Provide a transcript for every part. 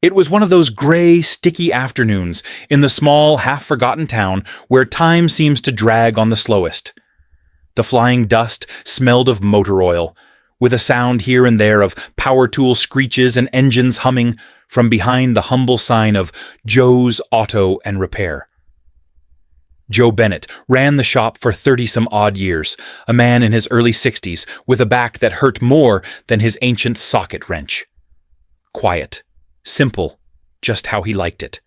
It was one of those gray, sticky afternoons in the small, half-forgotten town where time seems to drag on the slowest. The flying dust smelled of motor oil, with a sound here and there of power tool screeches and engines humming from behind the humble sign of Joe's Auto and Repair. Joe Bennett ran the shop for 30-some-odd years, a man in his early 60s with a back that hurt more than his ancient socket wrench. Quiet, simple, just how he liked it.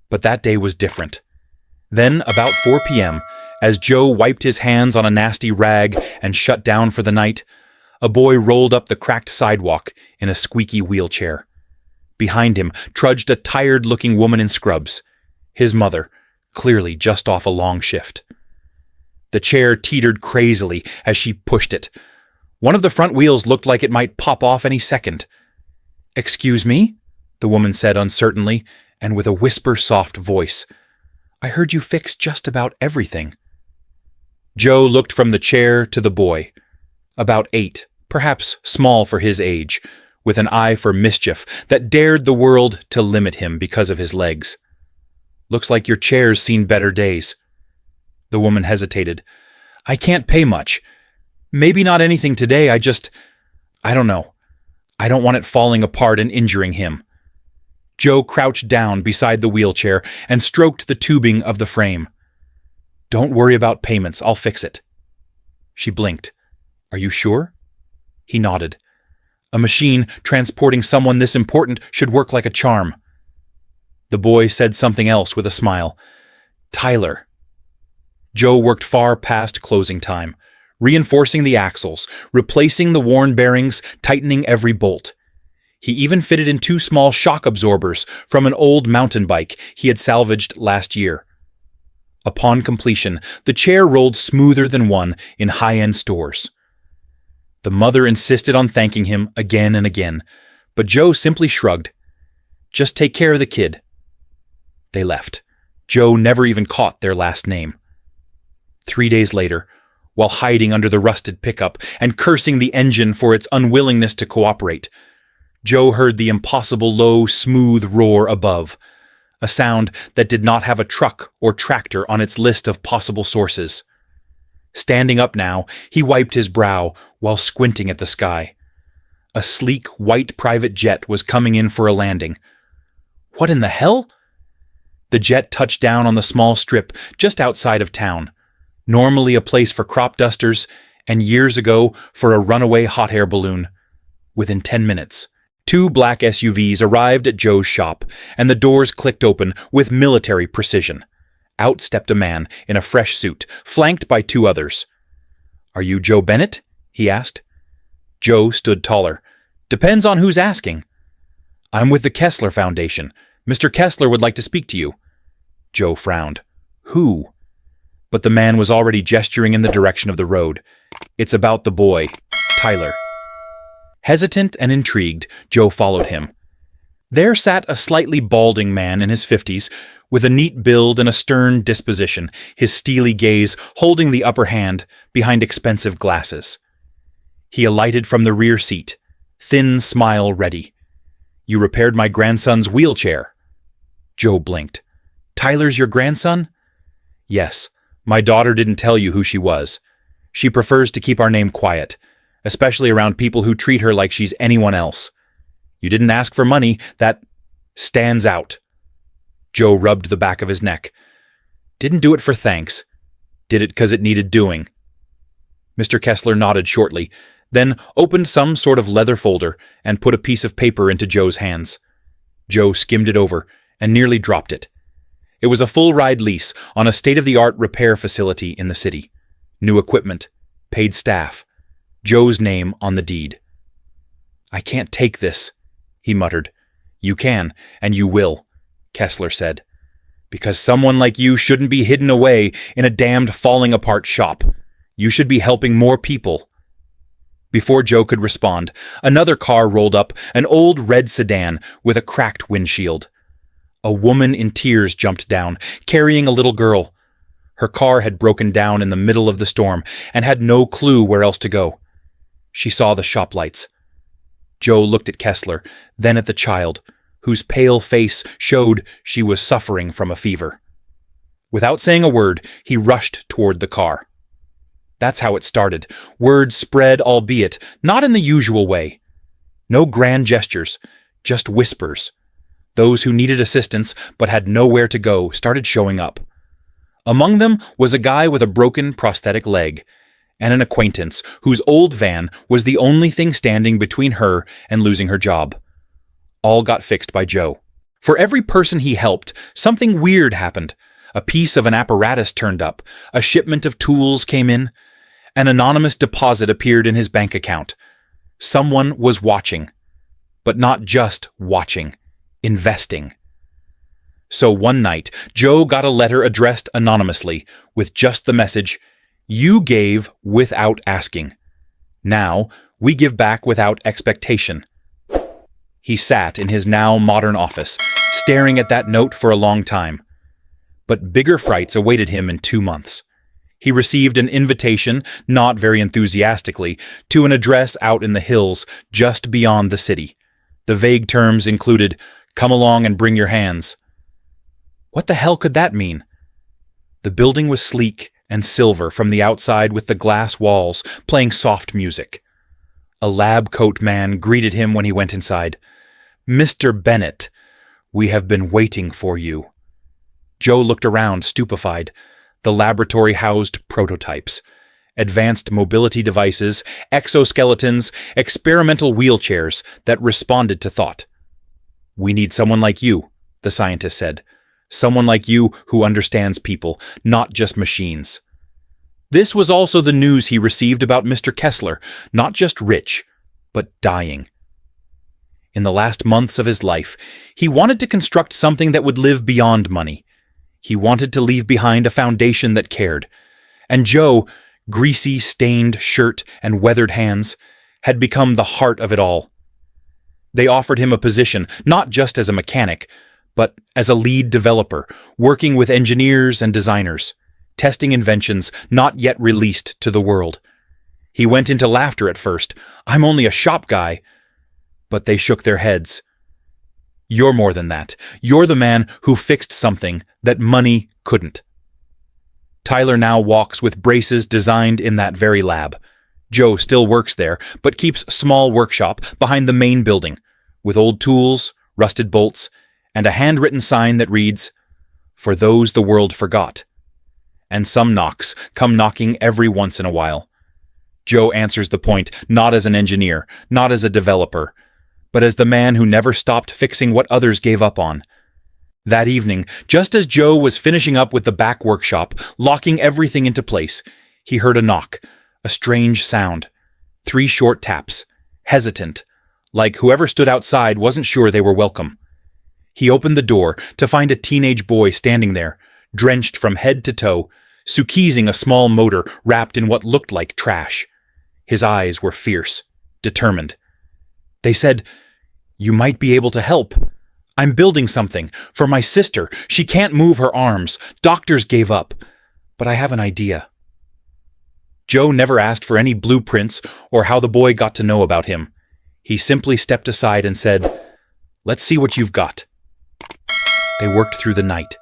But that day was different. Then, about 4 p.m., as Joe wiped his hands on a nasty rag and shut down for the night, a boy rolled up the cracked sidewalk in a squeaky wheelchair. Behind him trudged a tired-looking woman in scrubs, his mother, clearly just off a long shift. The chair teetered crazily as she pushed it. One of the front wheels looked like it might pop off any second. "Excuse me?" the woman said uncertainly, and with a whisper-soft voice. "I heard you fix just about everything." Joe looked from the chair to the boy. About 8, perhaps small for his age, with an eye for mischief that dared the world to limit him because of his legs. "Looks like your chair's seen better days." The woman hesitated. "I can't pay much. Maybe not anything today, I don't know. I don't want it falling apart and injuring him." Joe crouched down beside the wheelchair and stroked the tubing of the frame. "Don't worry about payments, I'll fix it." She blinked. "Are you sure?" He nodded. A machine transporting someone this important should work like a charm. The boy said something else with a smile. "Tyler." Joe worked far past closing time, reinforcing the axles, replacing the worn bearings, tightening every bolt. He even fitted in 2 small shock absorbers from an old mountain bike he had salvaged last year. Upon completion, the chair rolled smoother than one in high-end stores. The mother insisted on thanking him again and again, but Joe simply shrugged. "Just take care of the kid." They left. Joe never even caught their last name. 3 days later, while hiding under the rusted pickup and cursing the engine for its unwillingness to cooperate, Joe heard the impossible low, smooth roar above, a sound that did not have a truck or tractor on its list of possible sources. Standing up now, he wiped his brow while squinting at the sky. A sleek, white private jet was coming in for a landing. What in the hell? The jet touched down on the small strip just outside of town, normally a place for crop dusters, and years ago for a runaway hot air balloon. Within 10 minutes, 2 black SUVs arrived at Joe's shop, and the doors clicked open with military precision. Out stepped a man in a fresh suit, flanked by 2 others. "Are you Joe Bennett?" he asked. Joe stood taller. "Depends on who's asking." "I'm with the Kessler Foundation. Mr. Kessler would like to speak to you." Joe frowned. "Who?" But the man was already gesturing in the direction of the road. "It's about the boy, Tyler." Hesitant and intrigued, Joe followed him. There sat a slightly balding man in his 50s, with a neat build and a stern disposition, his steely gaze holding the upper hand behind expensive glasses. He alighted from the rear seat, thin smile ready. "You repaired my grandson's wheelchair." Joe blinked. "Tyler's your grandson?" "Yes. My daughter didn't tell you who she was. She prefers to keep our name quiet, especially around people who treat her like she's anyone else. You didn't ask for money. That stands out." Joe rubbed the back of his neck. "Didn't do it for thanks. Did it 'cause it needed doing." Mr. Kessler nodded shortly, then opened some sort of leather folder and put a piece of paper into Joe's hands. Joe skimmed it over and nearly dropped it. It was a full-ride lease on a state-of-the-art repair facility in the city. New equipment, paid staff, Joe's name on the deed. "I can't take this," he muttered. "You can, and you will," Kessler said. "Because someone like you shouldn't be hidden away in a damned falling-apart shop. You should be helping more people." Before Joe could respond, another car rolled up, an old red sedan with a cracked windshield. A woman in tears jumped down, carrying a little girl. Her car had broken down in the middle of the storm and had no clue where else to go. She saw the shop lights. Joe looked at Kessler, then at the child, whose pale face showed she was suffering from a fever. Without saying a word, he rushed toward the car. That's how it started. Word spread, albeit not in the usual way. No grand gestures, just whispers. Those who needed assistance but had nowhere to go started showing up. Among them was a guy with a broken prosthetic leg, and an acquaintance whose old van was the only thing standing between her and losing her job. All got fixed by Joe. For every person he helped, something weird happened. A piece of an apparatus turned up, a shipment of tools came in, an anonymous deposit appeared in his bank account. Someone was watching, but not just watching, investing. So one night, Joe got a letter addressed anonymously with just the message, "You gave without asking. Now, we give back without expectation." He sat in his now modern office, staring at that note for a long time. But bigger frights awaited him in 2 months. He received an invitation, not very enthusiastically, to an address out in the hills just beyond the city. The vague terms included, "Come along and bring your hands." What the hell could that mean? The building was sleek and silver from the outside with the glass walls playing soft music. A lab coat man greeted him when he went inside. "Mr. Bennett, we have been waiting for you." Joe looked around, stupefied. The laboratory housed prototypes, advanced mobility devices, exoskeletons, experimental wheelchairs that responded to thought. "We need someone like you," the scientist said. "Someone like you who understands people, not just machines." This was also the news he received about Mr. Kessler, not just rich, but dying. In the last months of his life, he wanted to construct something that would live beyond money. He wanted to leave behind a foundation that cared. And Joe, greasy, stained shirt and weathered hands, had become the heart of it all. They offered him a position, not just as a mechanic, but as a lead developer, working with engineers and designers, testing inventions not yet released to the world. He went into laughter at first. "I'm only a shop guy." But they shook their heads. "You're more than that. You're the man who fixed something that money couldn't." Tyler now walks with braces designed in that very lab. Joe still works there, but keeps a small workshop behind the main building, with old tools, rusted bolts, and a handwritten sign that reads, "For those the world forgot." And some knocks come knocking every once in a while. Joe answers the point not as an engineer, not as a developer, but as the man who never stopped fixing what others gave up on. That evening, just as Joe was finishing up with the back workshop, locking everything into place, he heard a knock, a strange sound. 3 short taps, hesitant, like whoever stood outside wasn't sure they were welcome. He opened the door to find a teenage boy standing there, drenched from head to toe, sukizing a small motor wrapped in what looked like trash. His eyes were fierce, determined. They said, "You might be able to help. I'm building something for my sister. She can't move her arms. Doctors gave up. But I have an idea." Joe never asked for any blueprints or how the boy got to know about him. He simply stepped aside and said, "Let's see what you've got." They worked through the night.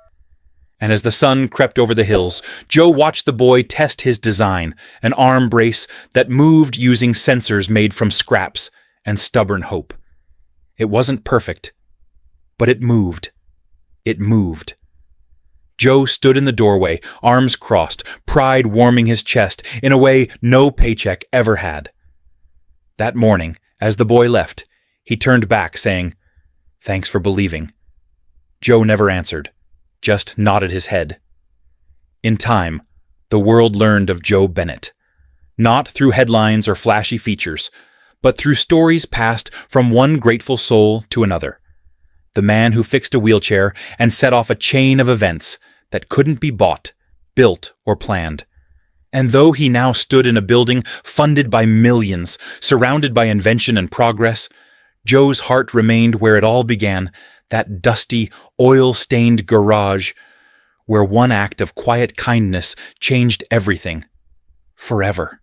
And as the sun crept over the hills, Joe watched the boy test his design, an arm brace that moved using sensors made from scraps and stubborn hope. It wasn't perfect, but it moved. It moved. Joe stood in the doorway, arms crossed, pride warming his chest in a way no paycheck ever had. That morning, as the boy left, he turned back saying, "Thanks for believing." Joe never answered, just nodded his head. In time, the world learned of Joe Bennett, not through headlines or flashy features, but through stories passed from one grateful soul to another. The man who fixed a wheelchair and set off a chain of events that couldn't be bought, built, or planned. And though he now stood in a building funded by millions, surrounded by invention and progress, Joe's heart remained where it all began, that dusty, oil-stained garage, where one act of quiet kindness changed everything, forever.